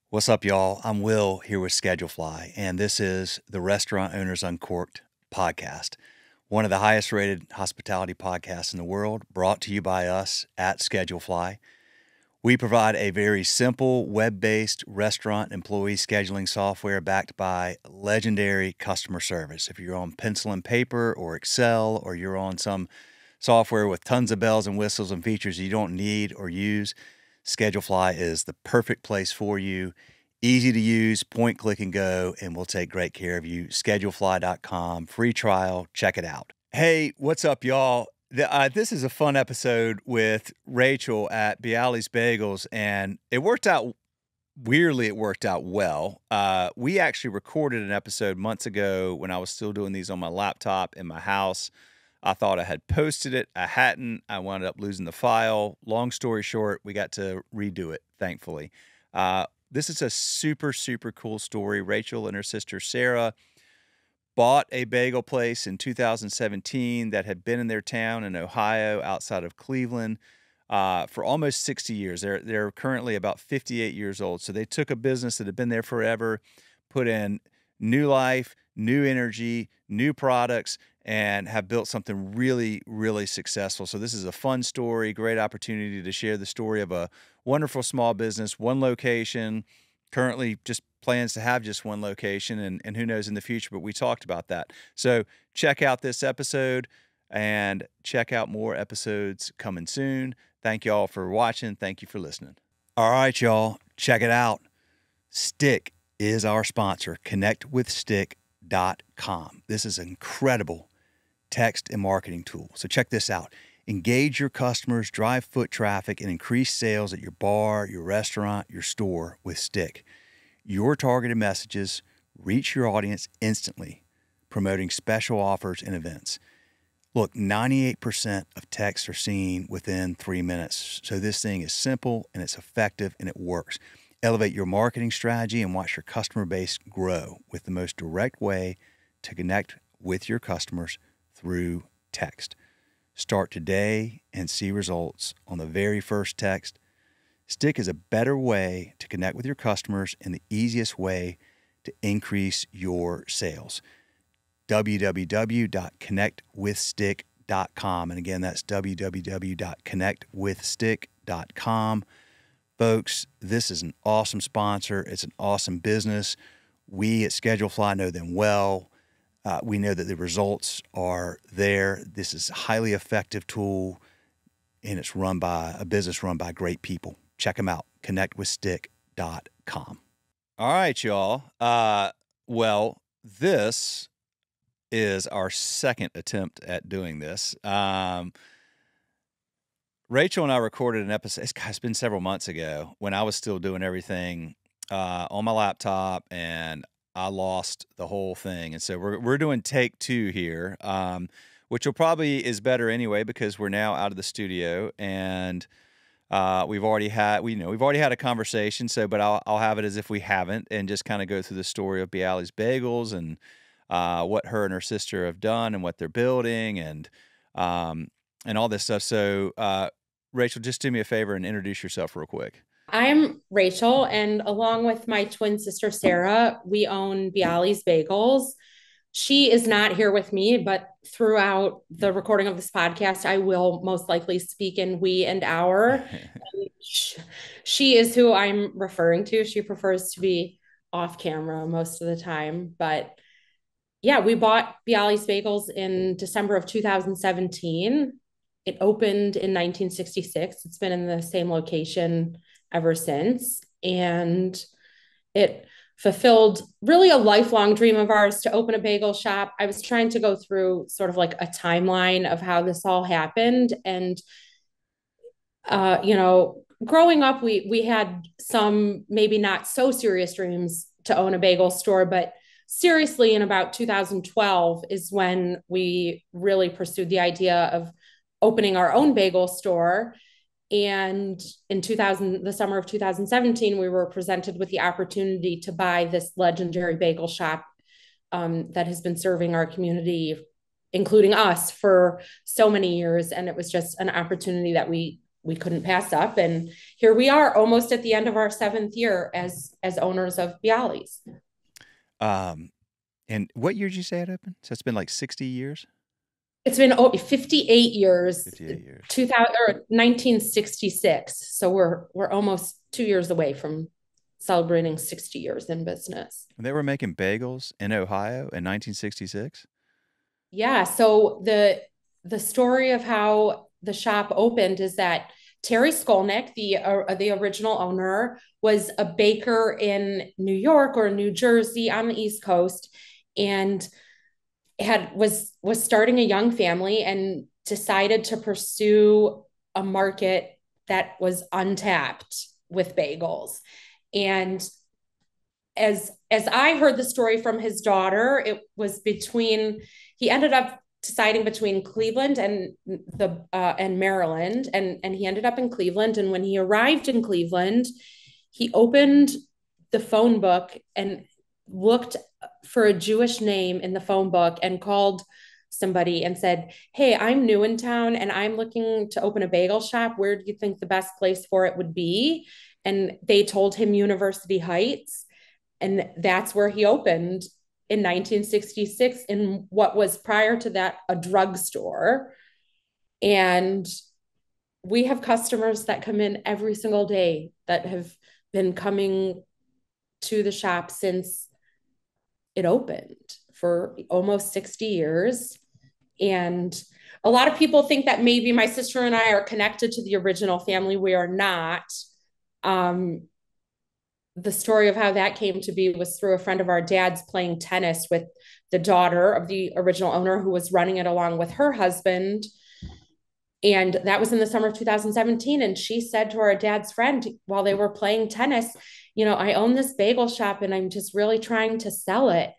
What's up, y'all? I'm Will here with Schedulefly, and this is the Restaurant Owners Uncorked podcast, one of the highest rated hospitality podcasts in the world, brought to you by us at Schedulefly. We provide a very simple web-based restaurant employee scheduling software backed by legendary customer service. If you're on pencil and paper or Excel, or you're on some software with tons of bells and whistles and features you don't need or use, Schedulefly is the perfect place for you. Easy to use, point, click, and go, and we'll take great care of you. Schedulefly.com, free trial, check it out. Hey, what's up, y'all? This is a fun episode with Rachel at Bialy's Bagels, and it worked out well. We actually recorded an episode months ago when I was still doing these on my laptop in my house. I thought I had posted it. I hadn't. I wound up losing the file. Long story short, we got to redo it, thankfully. This is a super, super cool story. Rachel and her sister Sarah bought a bagel place in 2017 that had been in their town in Ohio outside of Cleveland for almost 60 years. They're currently about 58 years old. So they took a business that had been there forever, put in new life, new energy, new products, and have built something really, really successful. So this is a fun story, great opportunity to share the story of a wonderful small business, one location, currently just plans to have just one location, and who knows in the future, but we talked about that. So check out this episode and check out more episodes coming soon. Thank y'all for watching. Thank you for listening. All right, y'all, check it out. Stick is our sponsor, connectwithstick.com. This is an incredible text and marketing tool. So check this out. Engage your customers, drive foot traffic, and increase sales at your bar, your restaurant, your store with Stick. Your targeted messages reach your audience instantly, promoting special offers and events. Look, 98% of texts are seen within 3 minutes. So this thing is simple and it's effective and it works. Elevate your marketing strategy and watch your customer base grow with the most direct way to connect with your customers through text. Start today and see results on the very first text. Stick is a better way to connect with your customers and the easiest way to increase your sales. www.connectwithstick.com. And again, that's www.connectwithstick.com. Folks, this is an awesome sponsor. It's an awesome business. We at Schedulefly know them well. We know that the results are there. This is a highly effective tool, and it's run by a business run by great people. Check them out, connectwithstick.com. All right, y'all. Well, this is our second attempt at doing this. Rachel and I recorded an episode. It's been several months ago when I was still doing everything on my laptop, and I lost the whole thing. And so we're doing take two here, which will probably is better anyway because we're now out of the studio and we've already had a conversation. So, but I'll have it as if we haven't, and just kind of go through the story of Bialy's Bagels and what her and her sister have done and what they're building and all this stuff. So, Rachel, just do me a favor and introduce yourself real quick. I'm Rachel, and along with my twin sister Sarah, we own Bialy's Bagels. She is not here with me, but throughout the recording of this podcast, I will most likely speak in we and our. She is who I'm referring to. She prefers to be off camera most of the time. But yeah, we bought Bialy's Bagels in December of 2017. It opened in 1966. It's been in the same location ever since. And it fulfilled really a lifelong dream of ours to open a bagel shop. I was trying to go through sort of like a timeline of how this all happened. And, growing up, we had some maybe not so serious dreams to own a bagel store, but seriously, in about 2012 is when we really pursued the idea of opening our own bagel store. And in the summer of 2017, we were presented with the opportunity to buy this legendary bagel shop that has been serving our community, including us, for so many years. And it was just an opportunity that we we couldn't pass up. And here we are almost at the end of our seventh year as owners of Bialy's. Um, and what year did you say it opened? So it's been like 60 years? It's been 58 years, 58 years. 2000 or 1966. So we're almost 2 years away from celebrating 60 years in business. And they were making bagels in Ohio in 1966? Yeah. So the story of how the shop opened is that Terry Skolnick, the original owner, was a baker in New York or New Jersey on the East Coast, and was starting a young family and decided to pursue a market that was untapped with bagels. And as I heard the story from his daughter, it was between he ended up deciding between Cleveland and Maryland, and he ended up in Cleveland. And when he arrived in Cleveland, he opened the phone book and looked for a Jewish name in the phone book and called somebody and said, "Hey, I'm new in town and I'm looking to open a bagel shop. Where do you think the best place for it would be?" And they told him University Heights, and that's where he opened in 1966 in what was prior to that a drugstore. And we have customers that come in every single day that have been coming to the shop since it opened for almost 60 years. And a lot of people think that maybe my sister and I are connected to the original family. We are not. Um, the story of how that came to be was through a friend of our dad's playing tennis with the daughter of the original owner who was running it along with her husband. And that was in the summer of 2017. And she said to our dad's friend while they were playing tennis, I own this bagel shop and I'm just really trying to sell it.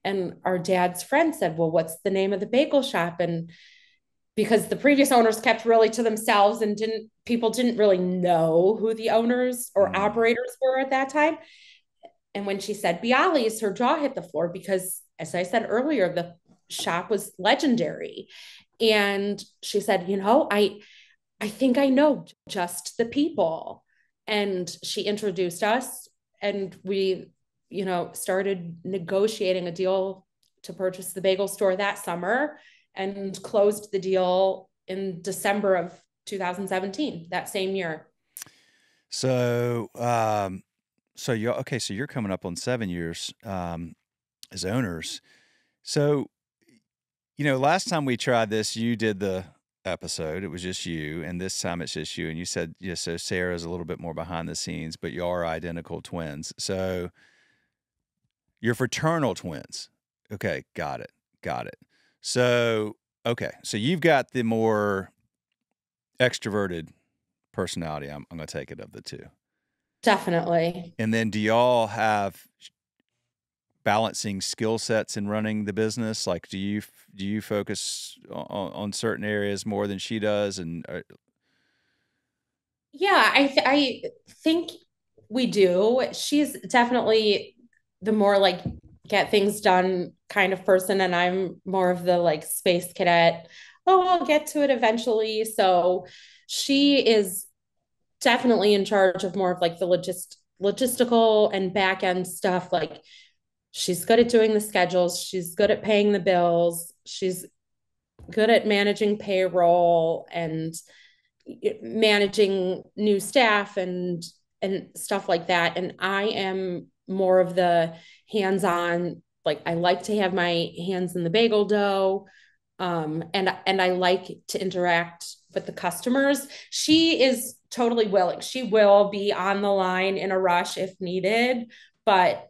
And our dad's friend said, "Well, what's the name of the bagel shop?" And because the previous owners kept really to themselves and people didn't really know who the owners or Mm. operators were at that time. And when she said Bialy's, her jaw hit the floor because, as I said earlier, the shop was legendary. And she said, I think I know just the people. And she introduced us, and we, started negotiating a deal to purchase the bagel store that summer and closed the deal in December of 2017, that same year. So, you're okay. So you're coming up on 7 years as owners. So, last time we tried this, you did the episode. It was just you, and this time it's just you. And you said, yeah. So Sarah's a little bit more behind the scenes, but you are identical twins. So you're fraternal twins. Okay, got it, got it. So okay, so you've got the more extroverted personality. I'm gonna take it of the two. Definitely. And then do y'all have balancing skill sets in running the business? Like, do you focus on certain areas more than she does? And Yeah, I think we do. She's definitely the more like get things done kind of person, and I'm more of the like space cadet. Oh, I'll get to it eventually. So she is definitely in charge of more of like the logistical and back end stuff. Like she's good at doing the schedules. She's good at paying the bills. She's good at managing payroll and managing new staff and stuff like that. And I am more of the hands-on, like I like to have my hands in the bagel dough. And I like to interact with the customers. She is totally willing. She will be on the line in a rush if needed, but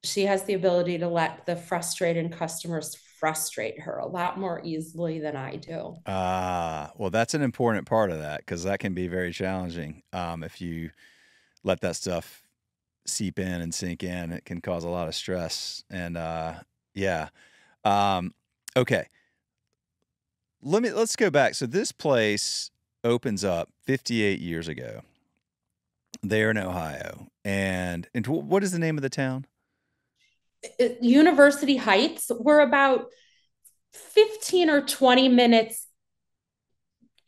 she has the ability to let the frustrated customers frustrate her a lot more easily than I do. well, that's an important part of that because that can be very challenging. If you let that stuff seep in and sink in, it can cause a lot of stress. And yeah, um, okay. Let's go back. So this place opens up 58 years ago there in Ohio, and what is the name of the town? University Heights, we're about 15 or 20 minutes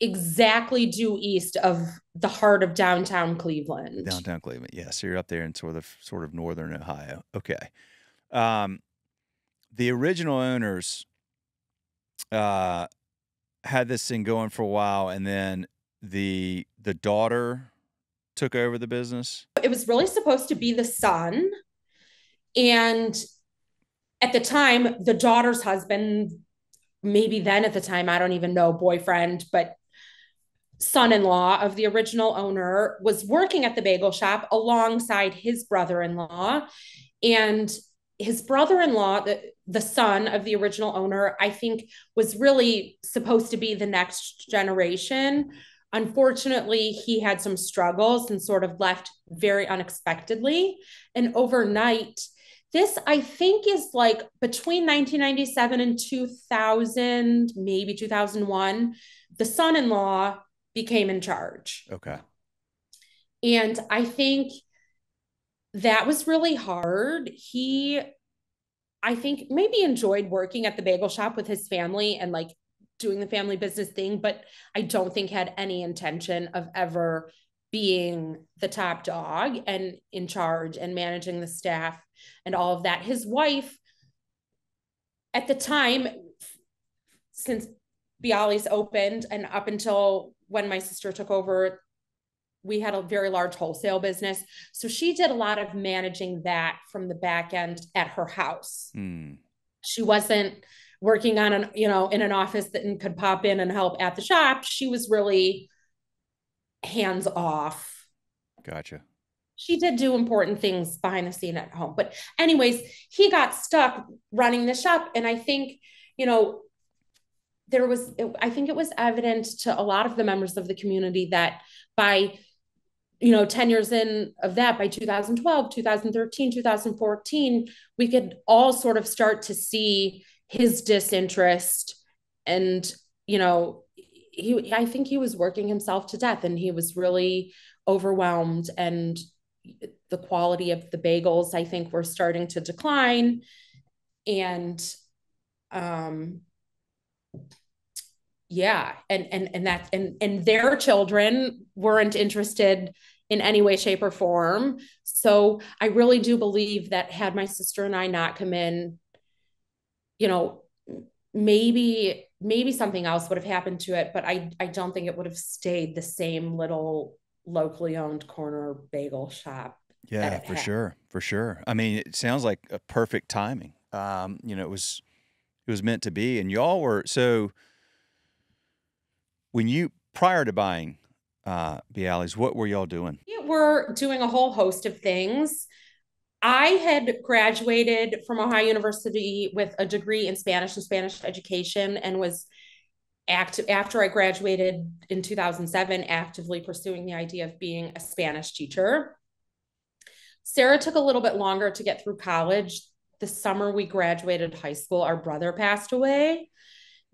exactly due east of the heart of downtown Cleveland. Downtown Cleveland. Yeah, so you're up there in sort of northern Ohio. Okay. Um, the original owners uh, had this thing going for a while, and then the daughter took over the business. It was really supposed to be the son. And at the time, the daughter's husband, maybe then at the time, I don't even know, boyfriend, but son-in-law of the original owner was working at the bagel shop alongside his brother-in-law. And his brother-in-law, the son of the original owner, I think was really supposed to be the next generation. Unfortunately, he had some struggles and sort of left very unexpectedly. And overnight, this I think is like between 1997 and 2000, maybe 2001, the son-in-law became in charge. Okay. And I think that was really hard. He, I think, maybe enjoyed working at the bagel shop with his family and like doing the family business thing, but I don't think had any intention of ever being the top dog and in charge and managing the staff and all of that. His wife, at the time, since Bialy's opened and up until when my sister took over, we had a very large wholesale business. So she did a lot of managing that from the back end at her house. Hmm. She wasn't working on an, you know, in an office that could pop in and help at the shop. She was really hands off. Gotcha. She did do important things behind the scene at home. But anyways, he got stuck running the shop. And I think, you know, I think it was evident to a lot of the members of the community that by 10 years in of that, by 2012, 2013, 2014, we could all sort of start to see his disinterest. And, I think he was working himself to death and he was really overwhelmed. And the quality of the bagels, I think, were starting to decline. And, yeah, and their children weren't interested in any way, shape, or form. So I really do believe that had my sister and I not come in, you know, maybe something else would have happened to it, but I don't think it would have stayed the same little locally owned corner bagel shop that Yeah, it for had. sure, for sure. I mean, it sounds like a perfect timing. It was meant to be, and y'all were so when you prior to buying Bialy's, what were y'all doing? We were doing a whole host of things. I had graduated from Ohio University with a degree in Spanish and Spanish education and was active after I graduated in 2007, actively pursuing the idea of being a Spanish teacher. Sarah took a little bit longer to get through college. The summer we graduated high school, our brother passed away.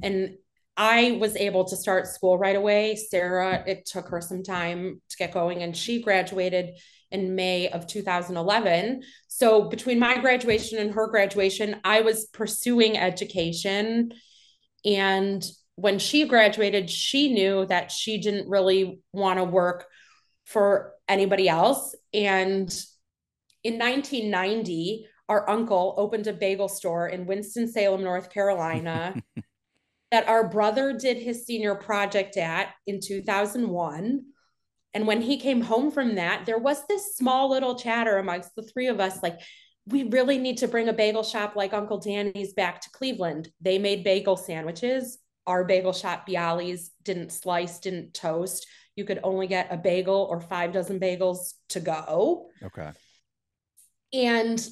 And I was able to start school right away. Sarah, it took her some time to get going, and she graduated in May of 2011. So between my graduation and her graduation, I was pursuing education. And when she graduated, she knew that she didn't really want to work for anybody else. And in 1990, our uncle opened a bagel store in Winston-Salem, North Carolina, that our brother did his senior project at in 2001. And when he came home from that, there was this small little chatter amongst the three of us like, we really need to bring a bagel shop like Uncle Danny's back to Cleveland. They made bagel sandwiches. Our bagel shop, Bialy's, didn't slice, didn't toast. You could only get a bagel or 5 dozen bagels to go. Okay. And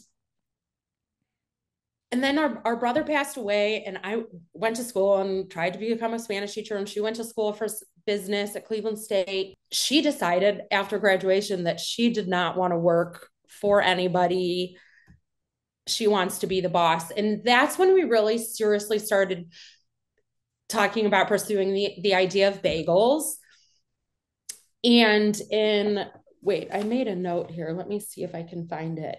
then our brother passed away, and I went to school and tried to become a Spanish teacher, and she went to school for business at Cleveland State. She decided after graduation that she did not want to work for anybody. She wants to be the boss. And that's when we really seriously started talking about pursuing the idea of bagels. And wait, I made a note here. Let me see if I can find it.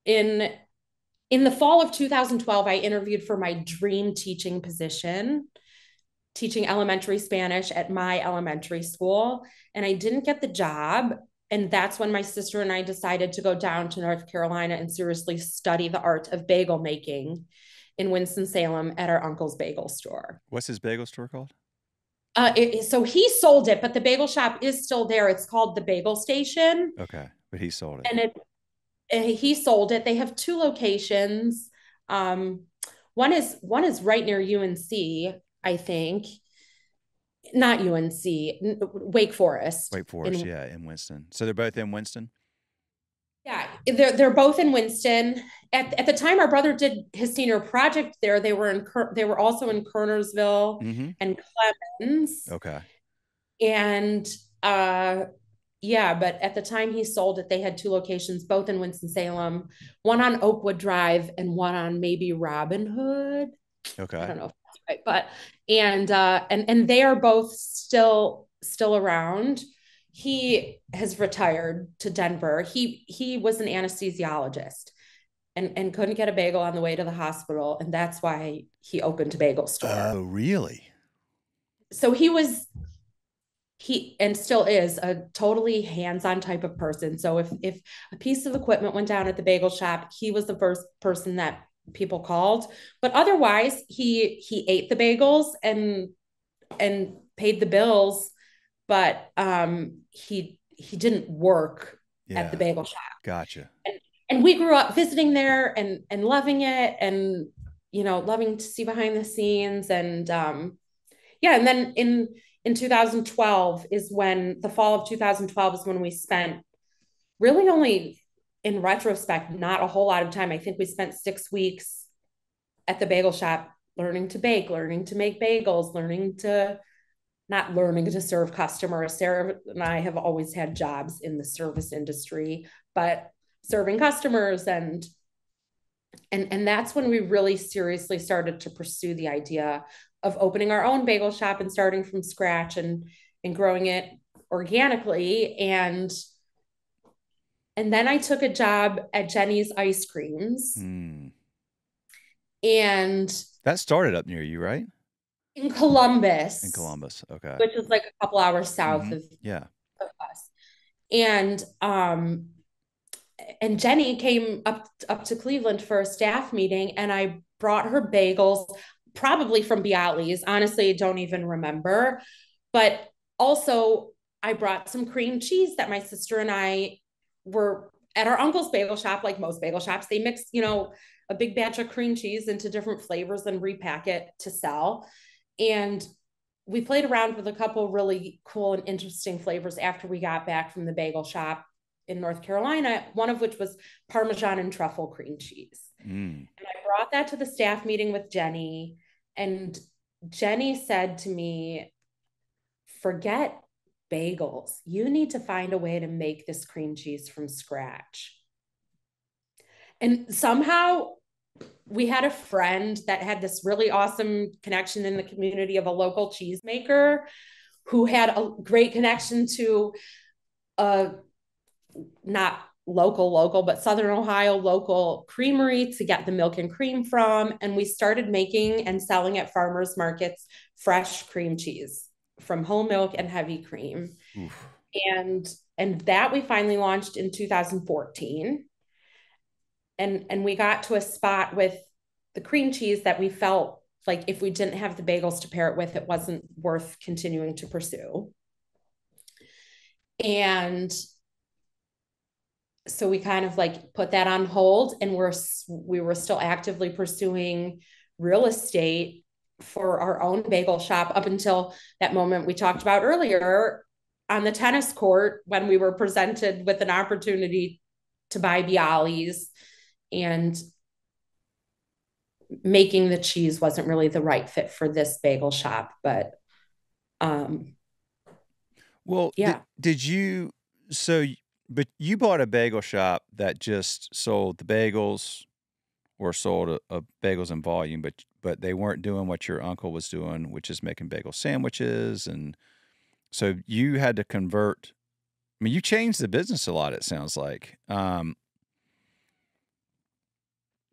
In the fall of 2012, I interviewed for my dream teaching position. teaching elementary Spanish at my elementary school, and I didn't get the job. And that's when my sister and I decided to go down to North Carolina and seriously study the art of bagel making in Winston-Salem at our uncle's bagel store. What's his bagel store called? So he sold it, but the bagel shop is still there. It's called the Bagel Station, Okay, but he sold it. and he sold it. They have two locations. Um, one is right near UNC, I think. Not UNC, Wake Forest. Wake Forest, In yeah, in Winston. So they're both in Winston? Yeah, they're both in Winston. At the time our brother did his senior project there, they were also in Kernersville Mm-hmm. and Clemens. Okay. And yeah, but at the time he sold it, they had two locations, both in Winston-Salem, one on Oakwood Drive and one on maybe Robin Hood. I Okay. don't know if that's right, but and they are both still around. He has retired to Denver. He was an anesthesiologist and couldn't get a bagel on the way to the hospital, and that's why he opened a bagel store. Oh, really? So he and still is a totally hands-on type of person. So if a piece of equipment went down at the bagel shop, he was the first person that people called. But otherwise, he ate the bagels and paid the bills, but he didn't work at the Yeah. bagel shop. Gotcha. And we grew up visiting there and loving it, and loving to see behind the scenes. And yeah, and then in 2012 is when the fall of 2012 is when we spent really only, in retrospect, not a whole lot of time. I think we spent 6 weeks at the bagel shop learning to bake, learning to make bagels, not learning to serve customers. Sarah and I have always had jobs in the service industry, but serving customers, and that's when we really seriously started to pursue the idea of opening our own bagel shop and starting from scratch and growing it organically. And then I took a job at Jenny's Ice Creams, Hmm. and That started up near you, right? in In Columbus, Columbus. Okay. which is like a couple hours south Mm-hmm. of Yeah. us. And Jenny came up to Cleveland for a staff meeting, and I brought her bagels, probably from Bialy's. Honestly, I don't even remember. But also, I brought some cream cheese that my sister and I were at our uncle's bagel shop. Like most bagel shops, they mix, a big batch of cream cheese into different flavors and repack it to sell. And we played around with a couple really cool and interesting flavors after we got back from the bagel shop in North Carolina, one of which was Parmesan and truffle cream cheese. Mm. And I brought that to the staff meeting with Jenny, and Jenny said to me, forget bagels. You need to find a way to make this cream cheese from scratch. And somehow we had a friend that had this really awesome connection in the community of a local cheesemaker who had a great connection to a not local, but Southern Ohio local creamery to get the milk and cream from. And we started making and selling at farmers markets fresh cream cheese from whole milk and heavy cream. Oof. And that we finally launched in 2014. And we got to a spot with the cream cheese that we felt like if we didn't have the bagels to pair it with, it wasn't worth continuing to pursue. And so we kind of like put that on hold, and we were still actively pursuing real estate for our own bagel shop up until that moment we talked about earlier on the tennis court, when we were presented with an opportunity to buy Bialy's, and making the cheese wasn't really the right fit for this bagel shop. But Well, yeah, did you so but you bought a bagel shop that just sold the bagels or sold a bagels in volume, but they weren't doing what your uncle was doing, which is making bagel sandwiches, and so you had to convert. I mean, you changed the business a lot, it sounds like.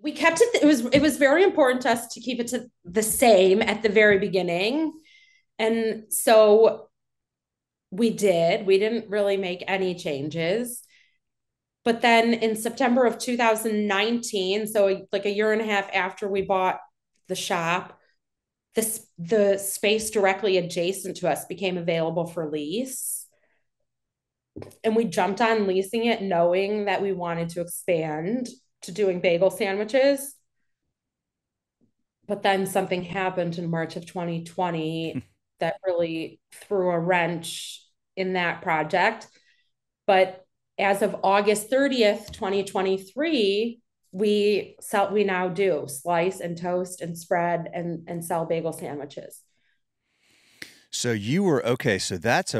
we kept it. It was very important to us to keep it to the same at the very beginning. And so we didn't really make any changes. But then in September of 2019, so like a year and a half after we bought the shop, the space directly adjacent to us became available for lease. And we jumped on leasing it knowing that we wanted to expand to doing bagel sandwiches. But then something happened in March of 2020 that really threw a wrench in that project. But as of August 30th, 2023, we now do slice and toast and spread and sell bagel sandwiches. So you were okay. So that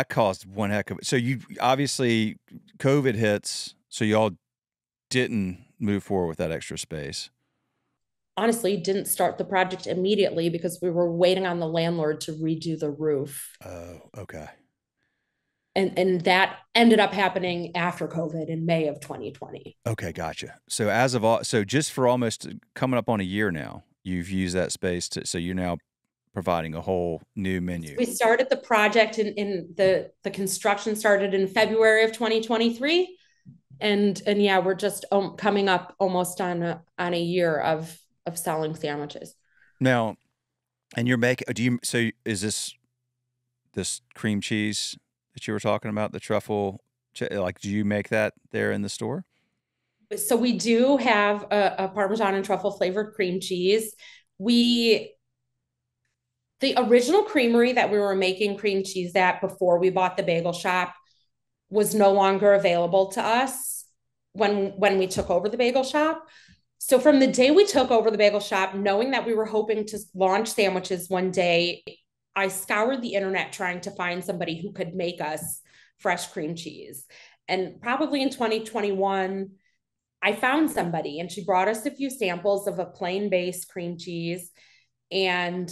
caused one heck of it. So you obviously COVID hits, so y'all didn't move forward with that extra space. Honestly, didn't start the project immediately because we were waiting on the landlord to redo the roof. Oh, okay. And that ended up happening after COVID in May of 2020. Okay, gotcha. So as of all, so just for almost coming up on a year now, you've used that space to, so you're now providing a whole new menu. We started the project in the construction started in February of 2023. And yeah, we're just coming up almost on a year of selling sandwiches. Now, and you're making, do you, so is this cream cheese that you were talking about, the truffle, like, do you make that there in the store? So we do have a Parmesan and truffle flavored cream cheese. We The original creamery that we were making cream cheese at before we bought the bagel shop was no longer available to us when we took over the bagel shop. So from the day we took over the bagel shop, knowing that we were hoping to launch sandwiches one day, I scoured the internet trying to find somebody who could make us fresh cream cheese. And probably in 2021, I found somebody and she brought us a few samples of a plain base cream cheese. And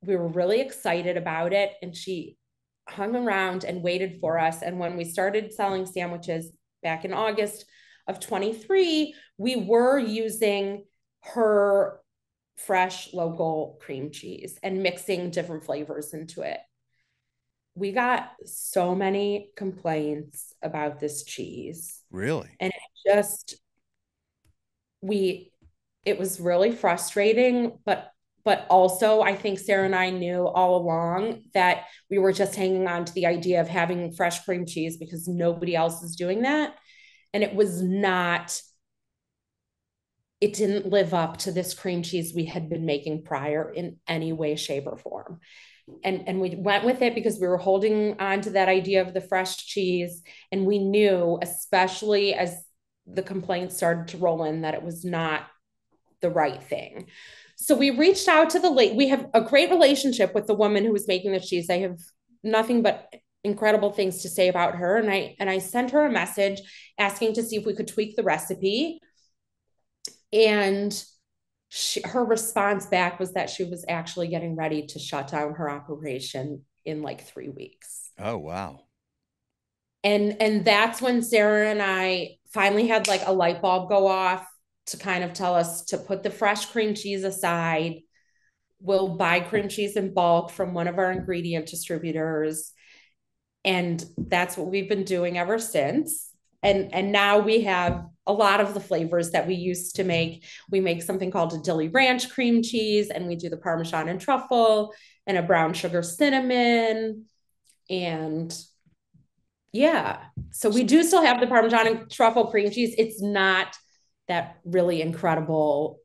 we were really excited about it. And she hung around and waited for us. And when we started selling sandwiches back in August of 23, we were using her fresh local cream cheese and mixing different flavors into it. We got so many complaints about this cheese. Really? And it just, we, it was really frustrating, but also I think Sarah and I knew all along that we were just hanging on to the idea of having fresh cream cheese because nobody else is doing that. And it didn't live up to this cream cheese we had been making prior in any way, shape, or form. And we went with it because we were holding on to that idea of the fresh cheese. And we knew, especially as the complaints started to roll in, that it was not the right thing. So we reached out to we have a great relationship with the woman who was making the cheese. I have nothing but incredible things to say about her. And I sent her a message asking to see if we could tweak the recipe. And her response back was that she was actually getting ready to shut down her operation in like 3 weeks. Oh, wow. And that's when Sarah and I finally had like a light bulb go off to kind of tell us to put the fresh cream cheese aside. We'll buy cream cheese in bulk from one of our ingredient distributors. And that's what we've been doing ever since. And now we have a lot of the flavors that we used to make. We make something called a dilly ranch cream cheese, and we do the Parmesan and truffle and a brown sugar cinnamon. And yeah, so we do still have the Parmesan and truffle cream cheese. It's not that really incredible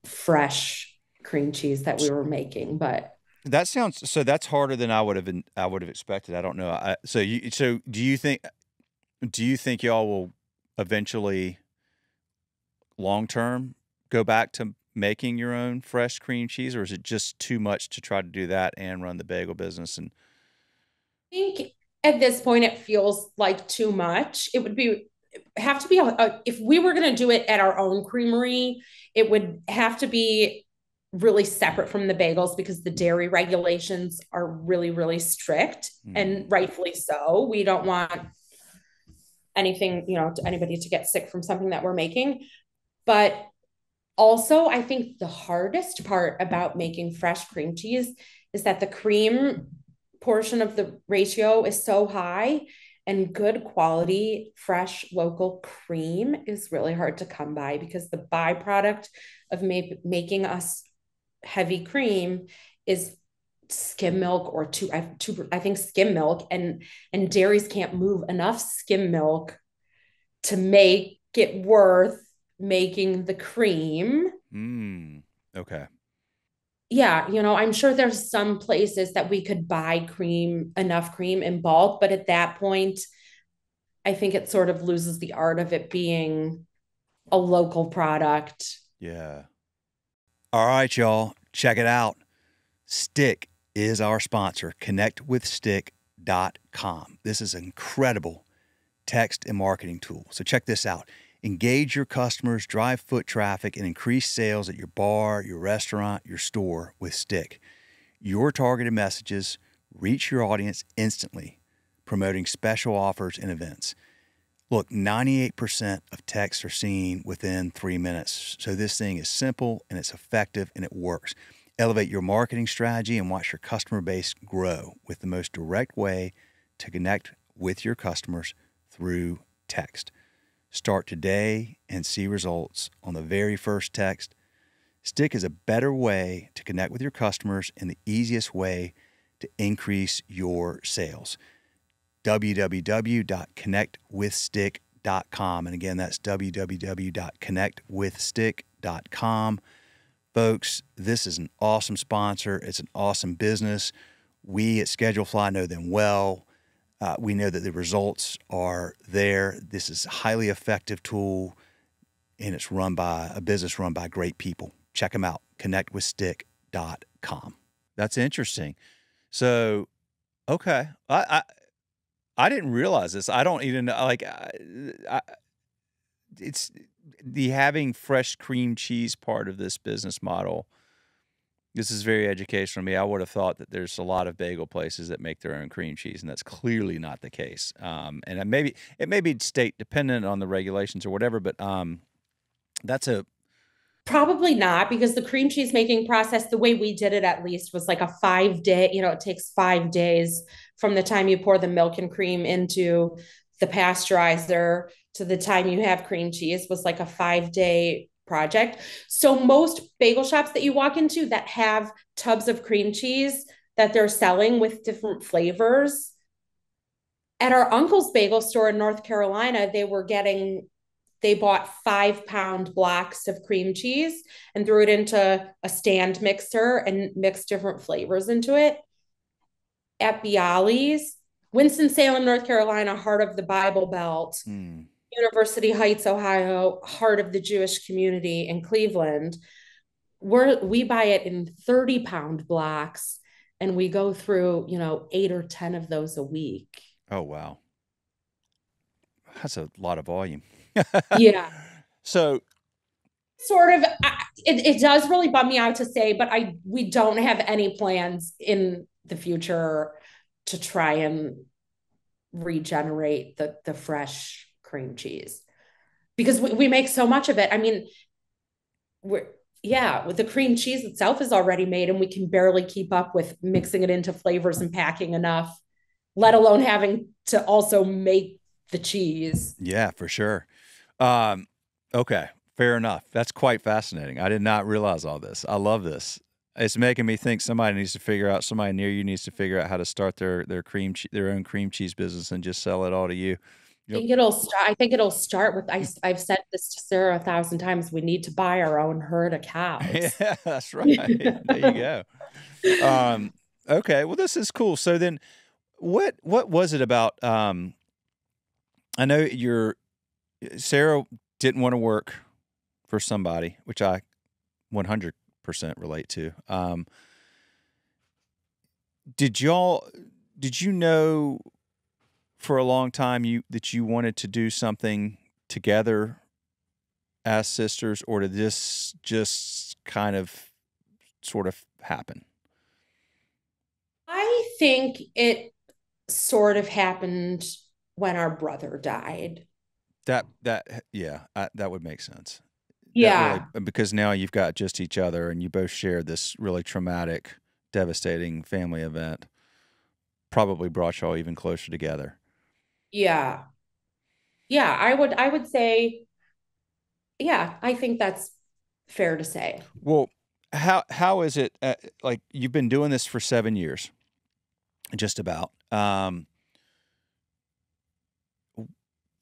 fresh cream cheese that we were making, but That sounds, so that's harder than I would have expected. I don't know. So do you think y'all will eventually long term go back to making your own fresh cream cheese, or is it just too much to try to do that and run the bagel business? And I think at this point it feels like too much. It would be have to be if we were going to do it at our own creamery, it would have to be really separate from the bagels because the dairy regulations are really, really strict, and rightfully so. We don't want anything, anybody to get sick from something that we're making. But Also, I think the hardest part about making fresh cream cheese is that the cream portion of the ratio is so high, and good quality, fresh, local cream is really hard to come by because the byproduct of making us heavy cream is skim milk or I think skim milk, and dairies can't move enough skim milk to make it worth making the cream. Mm, okay. Yeah, I'm sure there's some places that we could buy enough cream in bulk, but at that point, I think it sort of loses the art of it being a local product. Yeah. All right, y'all. Check it out. Stick is our sponsor, connectwithstick.com. This is an incredible text and marketing tool. So check this out. Engage your customers, drive foot traffic, and increase sales at your bar, your restaurant, your store with Stick. Your targeted messages reach your audience instantly, promoting special offers and events. Look, 98% of texts are seen within 3 minutes. So this thing is simple and it's effective and it works. Elevate your marketing strategy and watch your customer base grow with the most direct way to connect with your customers through text. Start today and see results on the very first text. Stick is a better way to connect with your customers and the easiest way to increase your sales. www.connectwithstick.com. And again, that's www.connectwithstick.com. Folks, this is an awesome sponsor. It's an awesome business. We at Schedulefly know them well. We know that the results are there. This is a highly effective tool, and it's run by a business run by great people. Check them out, connectwithstick.com. That's interesting. So, okay. I didn't realize this. I don't even like it's the having fresh cream cheese part of this business model. This is very educational to me. I would have thought that there's a lot of bagel places that make their own cream cheese, and that's clearly not the case. And it may be state dependent on the regulations or whatever, but that's a Probably not, because the cream cheese making process, the way we did it at least, was like a 5 day, it takes 5 days from the time you pour the milk and cream into the pasteurizer to the time you have cream cheese, was like a 5 day project. So most bagel shops that you walk into that have tubs of cream cheese that they're selling with different flavors, at our uncle's bagel store in North Carolina, they bought 5 pound blocks of cream cheese and threw it into a stand mixer and mixed different flavors into it. At Bialy's, Winston-Salem, North Carolina, heart of the Bible Belt, hmm. University Heights, Ohio, heart of the Jewish community in Cleveland. We buy it in 30-pound blocks, and we go through, 8 or 10 of those a week. Oh wow, that's a lot of volume. Yeah. So Sort of, it does really bum me out to say, but we don't have any plans in the future to try and regenerate the fresh cream cheese, because we make so much of it. I mean, we're yeah, with the cream cheese itself is already made, and we can barely keep up with mixing it into flavors and packing enough, let alone having to also make the cheese. yeah, for sure. Um, okay, fair enough. That's quite fascinating. I did not realize all this. I love this. It's making me think somebody near you needs to figure out how to start their own cream cheese business and just sell it all to you. Yep. I think it'll start with, I've said this to Sarah 1,000 times. We need to buy our own herd of cows. Yeah, that's right. There you go. Okay, well, this is cool. So then, what was it about? I know Sarah didn't want to work for somebody, which I 100% relate to. Did you know for a long time that you wanted to do something together as sisters, or did this just kind of sort of happen? I think it sort of happened when our brother died. Yeah, that would make sense. That really, Yeah. because now you've got just each other and you both share this really traumatic, devastating family event, probably brought y'all even closer together. Yeah. Yeah, I would say, yeah, I think that's fair to say. Well, how is it? Like you've been doing this for 7 years, just about.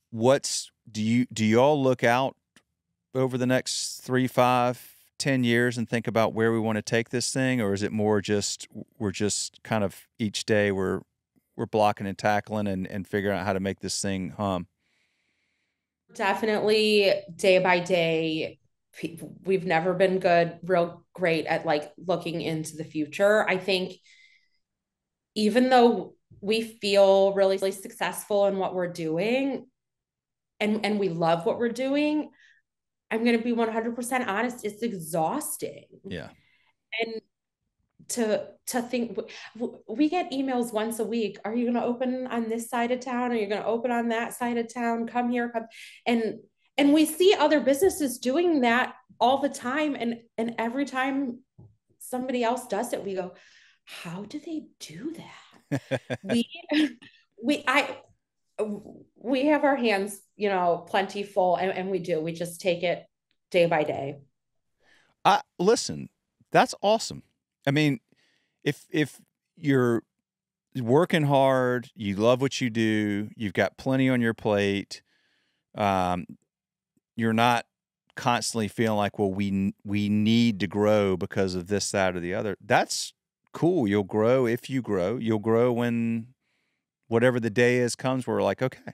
What's do you all look out over the next 3, 5, 10 years and think about where we want to take this thing, or is it more just we're just kind of each day we're blocking and tackling and figuring out how to make this thing hum? Definitely day by day. We've never been real great at like looking into the future. I think even though we feel really successful in what we're doing and we love what we're doing, I'm going to be 100% honest, it's exhausting. Yeah. And to think, we get emails once a week. Are you going to open on this side of town? Are you going to open on that side of town? Come here, come. And and we see other businesses doing that all the time. And every time somebody else does it, we go, how do they do that? We we I we have our hands, plenty full, and we do. We just take it day by day. I listen, that's awesome. I mean, if you're working hard, you love what you do, you've got plenty on your plate, um, you're not constantly feeling like, well, we need to grow because of this, that, or the other. That's cool. You'll grow if you grow. You'll grow when whatever the day is comes. Where we're like, okay,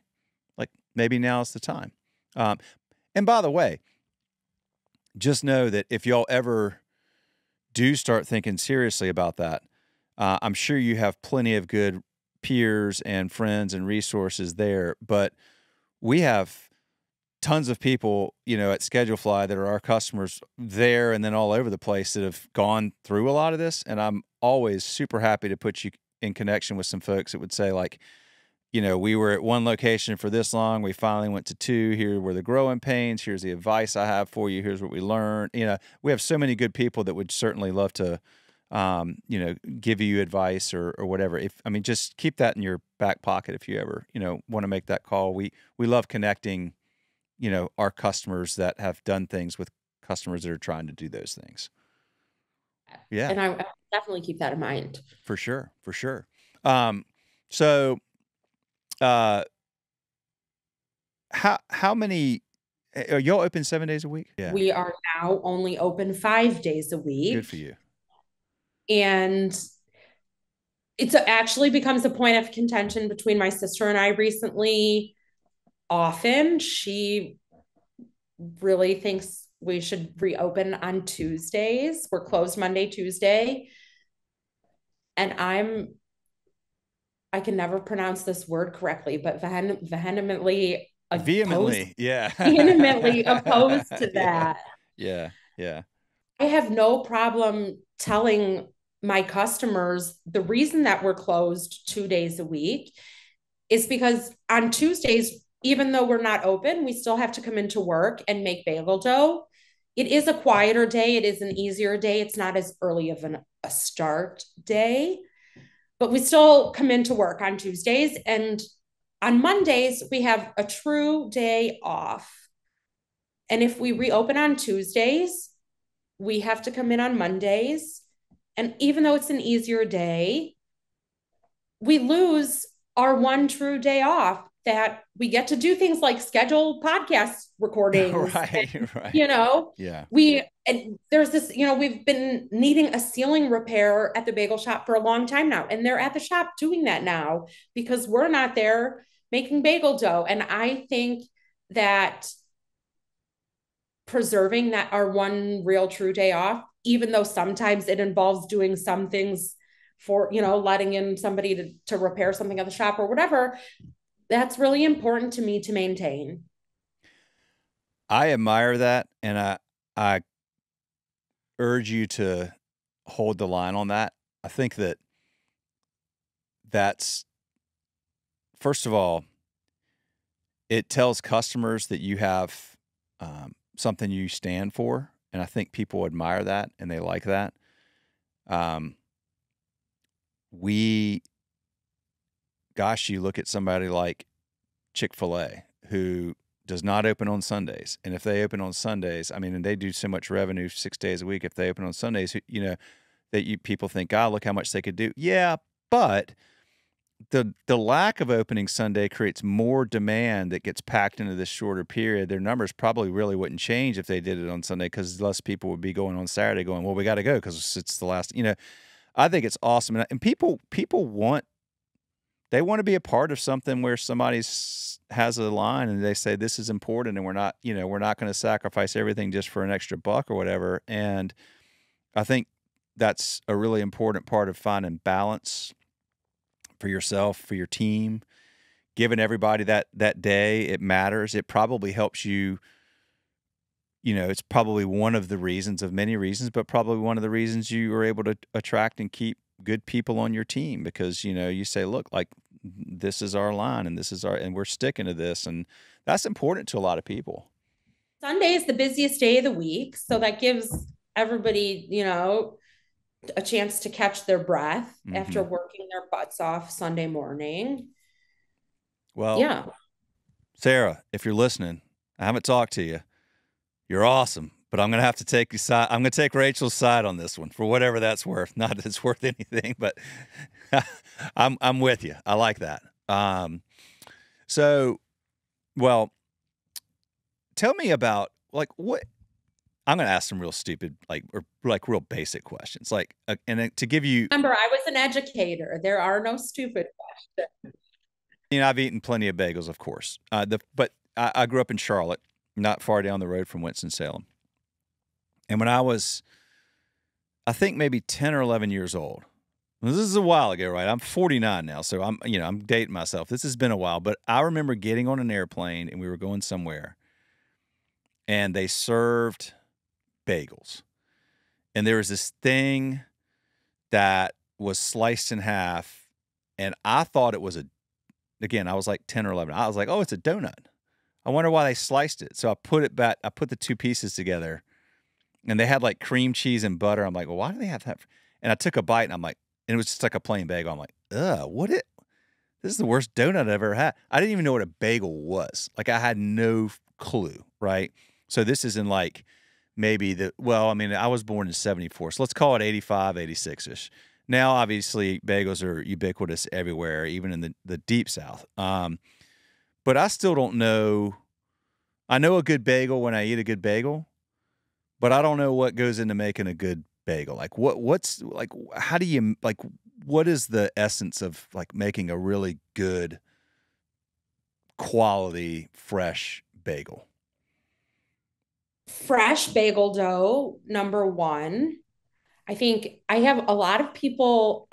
like maybe now's the time. Um, and by the way, just know that if y'all ever do start thinking seriously about that, I'm sure you have plenty of good peers and friends and resources there. But we have tons of people, at Schedulefly that are our customers there and then all over the place that have gone through a lot of this. And I'm always super happy to put you in connection with some folks that would say, like, we were at one location for this long. We finally went to two. Here were the growing pains. Here's the advice I have for you. Here's what we learned. We have so many good people that would certainly love to, give you advice or whatever. Just keep that in your back pocket if you ever, want to make that call. We love connecting, our customers that have done things with customers that are trying to do those things. Yeah, And I definitely keep that in mind. for sure. For sure. So, uh, how many are y'all open 7 days a week? Yeah. We are now only open 5 days a Good week. for you. And it's actually becomes a point of contention between my sister and I recently. Often she really thinks we should reopen on Tuesdays. We're closed Monday, Tuesday. And I can never pronounce this word correctly, but vehemently opposed, Vehemently, yeah. vehemently opposed to Yeah. that. Yeah, yeah. I have no problem telling my customers the reason that we're closed 2 days a week is because on Tuesdays, even though we're not open, we still have to come into work and make bagel dough. It is a quieter day. It is an easier day. It's not as early of a start day, but we still come into work on Tuesdays. And on Mondays, we have a true day off. And if we reopen on Tuesdays, we have to come in on Mondays. And even though it's an easier day, we lose our one true day off that we get to do things like schedule podcast recordings. Right, right. You know, Yeah. and there's this, we've been needing a ceiling repair at the bagel shop for a long time now. And they're at the shop doing that now because we're not there making bagel dough. And I think that preserving that our one real true day off, even though sometimes it involves doing some things for, letting in somebody to repair something at the shop or whatever, that's really important to me to maintain. I admire that, and I urge you to hold the line on that. I think that's first of all, it tells customers that you have something you stand for, and I think people admire that and they like that. Um, we, gosh, you look at somebody like Chick-fil-A who does not open on Sundays, and if they open on Sundays, I mean, and they do so much revenue 6 days a week. If they open on Sundays, that you people think, "God, look how much they could do." Yeah, but the lack of opening Sunday creates more demand that gets packed into this shorter period. Their numbers probably really wouldn't change if they did it on Sunday because less people would be going on Saturday going, well, we got to go because it's the last. I think it's awesome, and people they want to be a part of something where somebody's has a line and they say this is important and we're not going to sacrifice everything just for an extra buck or whatever. And I think that's a really important part of finding balance for yourself, for your team, giving everybody that day. It matters. It probably helps you. It's probably one of the reasons of many reasons, but probably one of the reasons you are able to attract and keep good people on your team because, you say, look, like this is our line and and we're sticking to this. And that's important to a lot of people. Sunday is the busiest day of the week. So that gives everybody, a chance to catch their breath after Hmm. working their butts off Sunday morning. Well, Yeah. Sarah, if you're listening, I haven't talked to you. You're awesome, but I'm gonna have to take your side. I'm gonna take Rachel's side on this one for whatever that's worth. Not that it's worth anything, but I'm with you. I like that. So, well, tell me about like what I'm gonna ask some real stupid or like real basic questions. Like, and then to give you, Remember, I was an educator. There are no stupid questions. I've eaten plenty of bagels, of course. But I grew up in Charlotte, not far down the road from Winston-Salem, and when I was I think maybe 10 or 11 years old. This is a while ago, right? I'm 49 now, so I'm dating myself. This has been a while, but I remember getting on an airplane and we were going somewhere and they served bagels. And there was this thing that was sliced in half and I thought it was again, I was like 10 or 11. I was like, "Oh, it's a donut." I wonder why they sliced it. So I put it back, I put the two pieces together and they had like cream cheese and butter. I'm like, well, why do they have that? And I took a bite and I'm like, and it was just like a plain bagel. I'm like, this is the worst donut I've ever had. I didn't even know what a bagel was. Like I had no clue, right? So this is in like maybe I was born in 74. So let's call it 85, 86-ish. Now, obviously, bagels are ubiquitous everywhere, even in the deep South. But I still don't know. I know a good bagel when I eat a good bagel, but I don't know what goes into making a good bagel. Like what's like how do you like what is the essence of like making a really good quality fresh bagel? Fresh bagel dough, number one. I think I have a lot of people.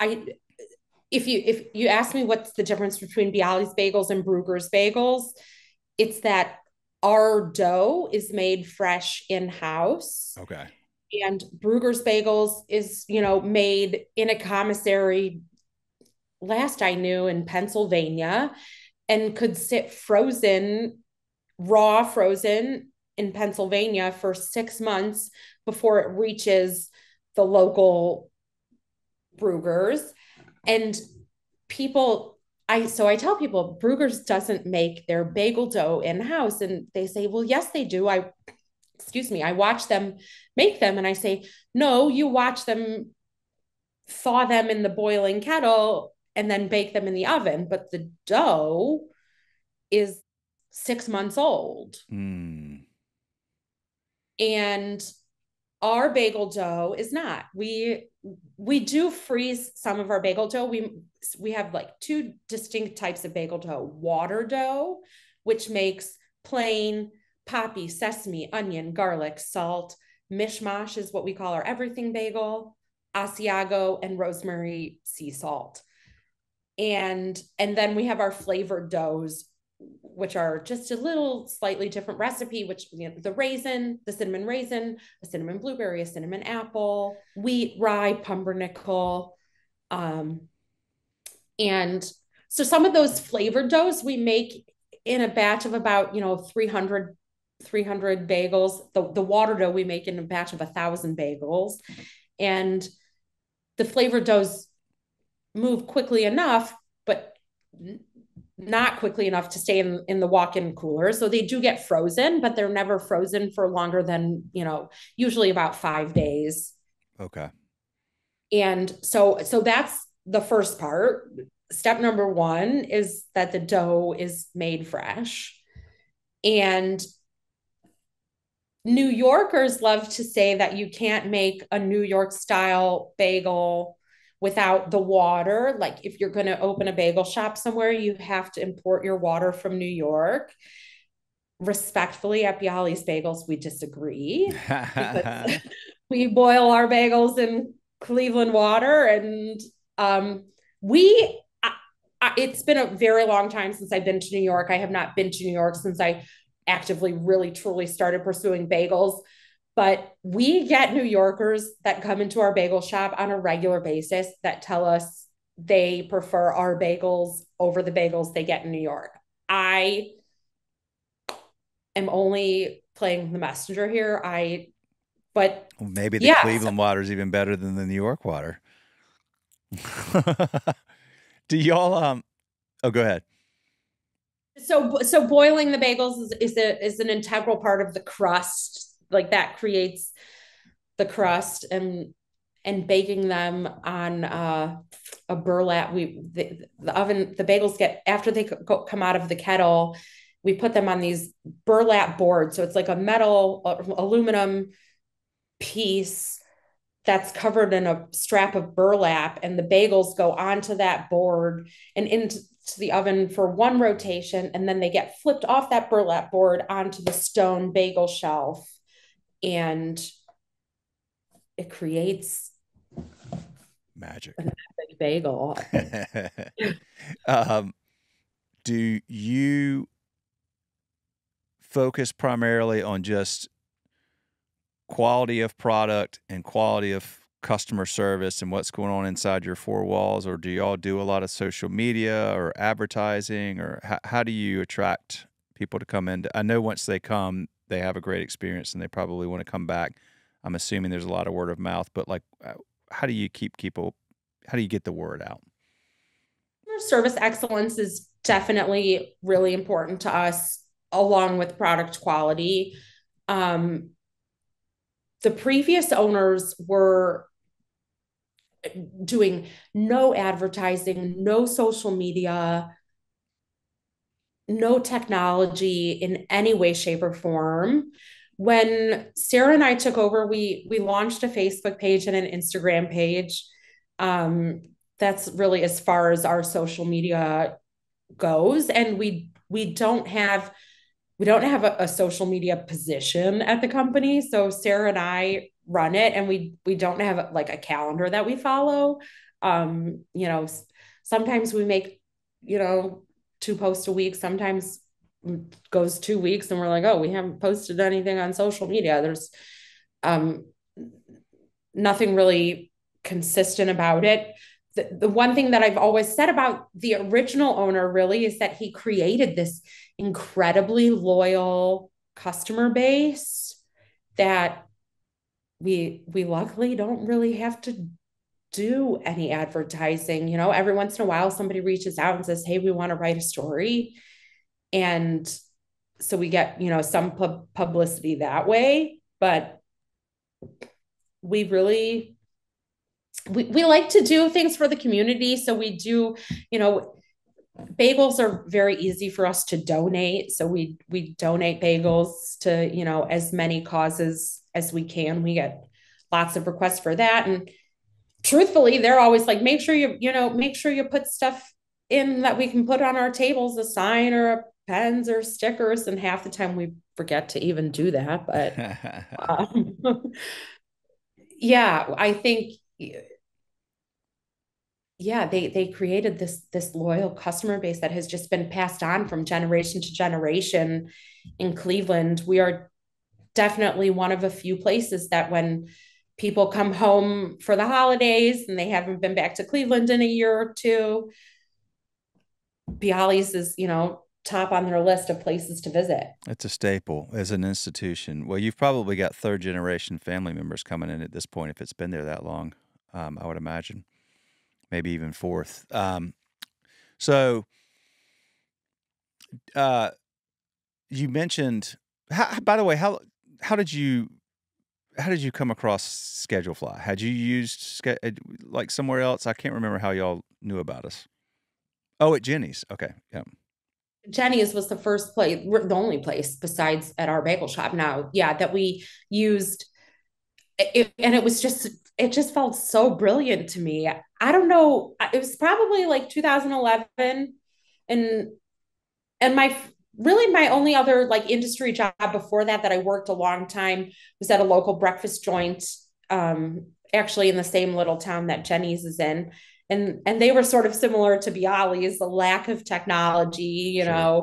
If you ask me what's the difference between Bialy's bagels and Bruegger's bagels, it's that our dough is made fresh in house, Okay. and Bruegger's bagels is made in a commissary. Last I knew in Pennsylvania, and could sit raw frozen in Pennsylvania for 6 months before it reaches the local Bruegger's. And people, I tell people Bruegger's doesn't make their bagel dough in house, and they say, well, yes, they do. I watch them make them, and I say, no, you watch them thaw them in the boiling kettle and then bake them in the oven, but the dough is 6 months old. Mm. And our bagel dough is not. We do freeze some of our bagel dough. We have like two distinct types of bagel dough. Water dough, which makes plain poppy, sesame, onion, garlic, salt. Mishmash is what we call our everything bagel. Asiago and rosemary sea salt. And then we have our flavored doughs, which are just a little slightly different recipe, which the raisin, the cinnamon raisin, a cinnamon blueberry, a cinnamon apple, wheat, rye, pumpernickel. And so some of those flavored doughs we make in a batch of about 300 300 bagels. The water dough we make in a batch of 1,000 bagels. And the flavor doughs move quickly enough, but not quickly enough to stay in the walk-in cooler. So they do get frozen, but they're never frozen for longer than, usually about 5 days. Okay. And so that's the first part. Step number one is that the dough is made fresh. And New Yorkers love to say that you can't make a New York style bagel without the water. Like if you're going to open a bagel shop somewhere, you have to import your water from New York. Respectfully, at Bialy's Bagels, we disagree because we boil our bagels in Cleveland water, and we. It's been a very long time since I've been to New York. I have not been to New York since I actively, really, truly started pursuing bagels. But we get New Yorkers that come into our bagel shop on a regular basis that tell us they prefer our bagels over the bagels they get in New York. I am only playing the messenger here. But Well, maybe the yeah, Cleveland water is even better than the New York water. Do y'all oh, go ahead. so boiling the bagels is an integral part of the crust. Like that creates the crust, and baking them on a burlap. The oven, the bagels get after they come out of the kettle. We put them on these burlap boards, so it's like a metal aluminum piece that's covered in a strap of burlap, and the bagels go onto that board and into the oven for one rotation, and then they get flipped off that burlap board onto the stone bagel shelf, and it creates Magic. an epic bagel. um, do you focus primarily on just quality of product and quality of customer service and what's going on inside your four walls, or do y'all do a lot of social media or advertising, or how do you attract people to come in? I know once they come, they have a great experience and they probably want to come back. I'm assuming there's a lot of word of mouth, but like, how do you keep people? How do you get the word out? Service excellence is definitely really important to us, along with product quality. Um, the previous owners were doing no advertising, no social media, no technology in any way, shape, or form. When Sarah and I took over, we launched a Facebook page and an Instagram page. Um, that's really as far as our social media goes, and we don't have a social media position at the company. So Sarah and I run it, and we don't have like a calendar that we follow. Sometimes we make, you know, 2 posts a week. Sometimes goes 2 weeks and we're like, oh, we haven't posted anything on social media. There's um nothing really consistent about it. The one thing that I've always said about the original owner really is that he created this incredibly loyal customer base that we luckily don't really have to do any advertising. Every once in a while somebody reaches out and says, hey, we want to write a story, and so we get some publicity that way. But we really we like to do things for the community. So we do, bagels are very easy for us to donate. So we donate bagels to, as many causes as we can. We get lots of requests for that. And truthfully, they're always like, make sure you put stuff in that we can put on our tables, a sign or a pens or stickers. And half the time we forget to even do that. But um, yeah, I think, yeah, they created this loyal customer base that has just been passed on from generation to generation in Cleveland. We are definitely one of a few places that when people come home for the holidays and they haven't been back to Cleveland in a year or two, Bialy's is, top on their list of places to visit. It's a staple as an institution. Well, you've probably got third generation family members coming in at this point if it's been there that long. I would imagine, maybe even fourth. So, uh, you mentioned. By the way, how did you come across Schedulefly? Had you used like somewhere else? I can't remember how y'all knew about us. Oh, at Jenny's. Okay, yeah, Jenny's was the first place, the only place besides at our bagel shop now, yeah, that we used it, and it just felt so brilliant to me. I don't know, it was probably like 2011, and my really my only other like industry job before that I worked a long time was at a local breakfast joint, actually in the same little town that Jenny's is in. And they were sort of similar to Bialy's, the lack of technology, sure. a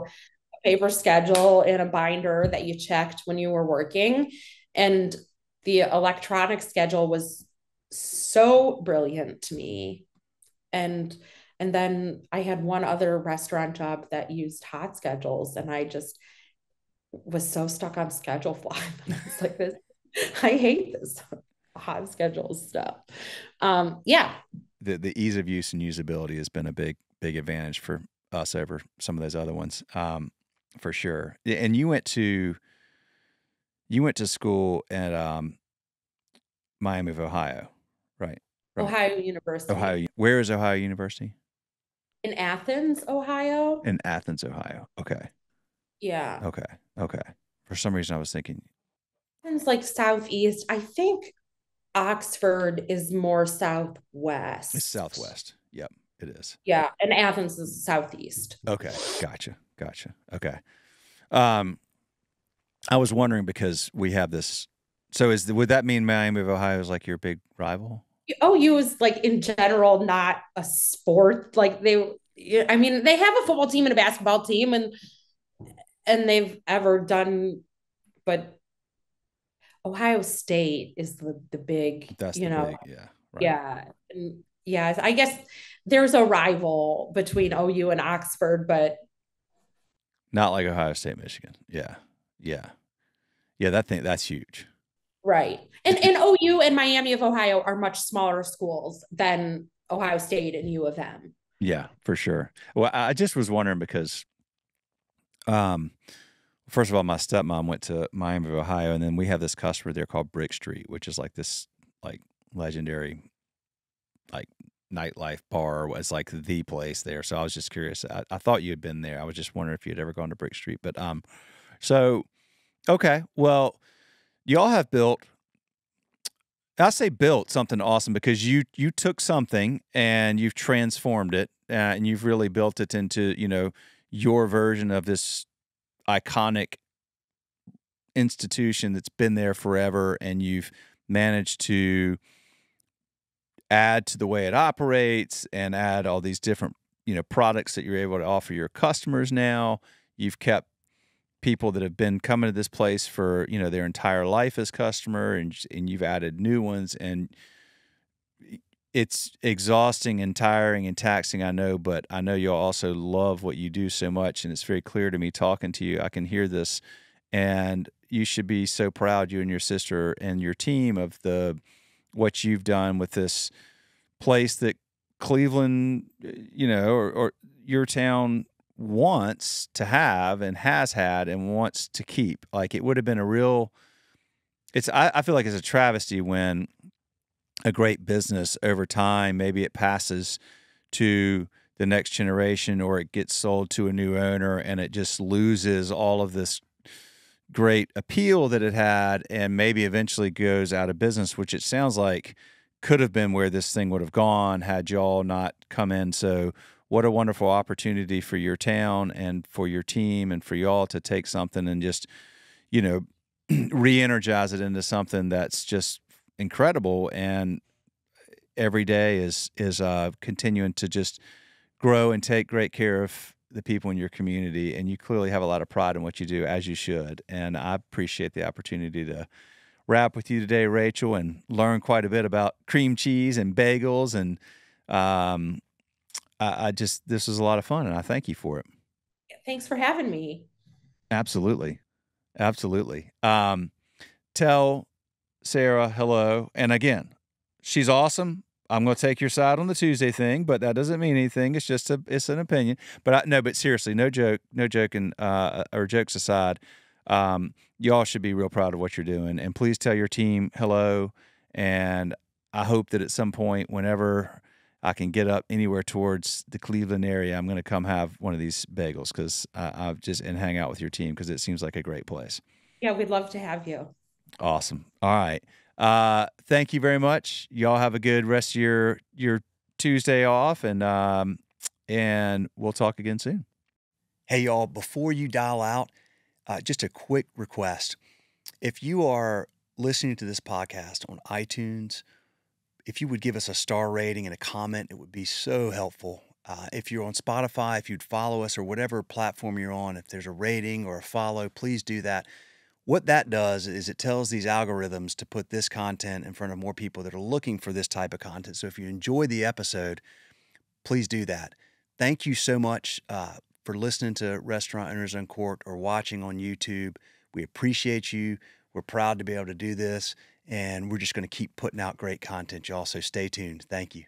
paper schedule and a binder that you checked when you were working. And the electronic schedule was so brilliant to me. And and then I had one other restaurant job that used hot schedules, and I just was so stuck on schedule fly. It's like this, I hate this hot schedule stuff. Yeah. The ease of use and usability has been a big advantage for us over some of those other ones, for sure. And you went to school at Miami of Ohio, right? Right. Ohio University. Where is Ohio University? In Athens, Ohio. In Athens, Ohio. Okay. Yeah. Okay. Okay. For some reason, I was thinking Athens, like southeast. I think Oxford is more it's southwest. Southwest. Yep, it is. Yeah. And Athens is southeast. Okay. Gotcha. Gotcha. Okay. Um, I was wondering because we have this. So would that mean Miami of Ohio is like your big rival? OU is like in general not a sport. Like I mean, they have a football team and a basketball team, and they've ever done, but Ohio State is the big, That's the big, yeah, right. yeah. And yeah, I guess there's a rival between OU and Oxford, but Not like Ohio State, Michigan. Yeah, yeah, yeah. That's huge. right. And OU and Miami of Ohio are much smaller schools than Ohio State and U of M. Yeah, for sure. Well, I just was wondering because, um, first of all, my stepmom went to Miami of Ohio, and then we have this customer there called Brick Street, which is like this like legendary like nightlife bar. Was like the place there. So I was just curious. I thought you had been there. I was just wondering if you had ever gone to Brick Street. But so okay, well, y'all have built. I say built something awesome because you took something and you've transformed it, and you've really built it into your version of this iconic institution that's been there forever, and you've managed to add to the way it operates and add all these different products that you're able to offer your customers now. You've kept people that have been coming to this place for their entire life as customer, and you've added new ones, and it's exhausting and tiring and taxing, I know, but I know you'll also love what you do so much, and it's very clear to me talking to you. I can hear this, and you should be so proud, you and your sister and your team, of what you've done with this place that Cleveland, or your town wants to have and has had and wants to keep. Like, it would have been I feel like it's a travesty when a great business over time, maybe it passes to the next generation or it gets sold to a new owner and it just loses all of this great appeal that it had and maybe eventually goes out of business, which it sounds like could have been where this thing would have gone had y'all not come in. So what a wonderful opportunity for your town and for your team and for y'all to take something and just, re-energize it into something that's just incredible. And every day is continuing to just grow and take great care of the people in your community. And you clearly have a lot of pride in what you do, as you should. And I appreciate the opportunity to wrap with you today, Rachel, and learn quite a bit about cream cheese and bagels. And this was a lot of fun, and I thank you for it. Thanks for having me. Absolutely. Absolutely. Tell Sarah hello. And again, she's awesome. I'm going to take your side on the Tuesday thing, but that doesn't mean anything. It's just it's an opinion. But no, but seriously, no joking, or jokes aside, y'all should be real proud of what you're doing. And please tell your team hello. And I hope that at some point, whenever I can get up anywhere towards the Cleveland area, I'm going to come have one of these bagels because I've just and hang out with your team because it seems like a great place. Yeah, we'd love to have you. Awesome. All right. Thank you very much. Y'all have a good rest of your Tuesday off, and we'll talk again soon. Hey, y'all! Before you dial out, just a quick request: if you are listening to this podcast on iTunes, if you would give us a star rating and a comment, it would be so helpful. If you're on Spotify, if you'd follow us or whatever platform you're on, if there's a rating or a follow, please do that. What that does is it tells these algorithms to put this content in front of more people that are looking for this type of content. So if you enjoy the episode, please do that. Thank you so much for listening to Restaurant Owners Uncorked or watching on YouTube. We appreciate you. We're proud to be able to do this, and we're just going to keep putting out great content, y'all. So stay tuned. Thank you.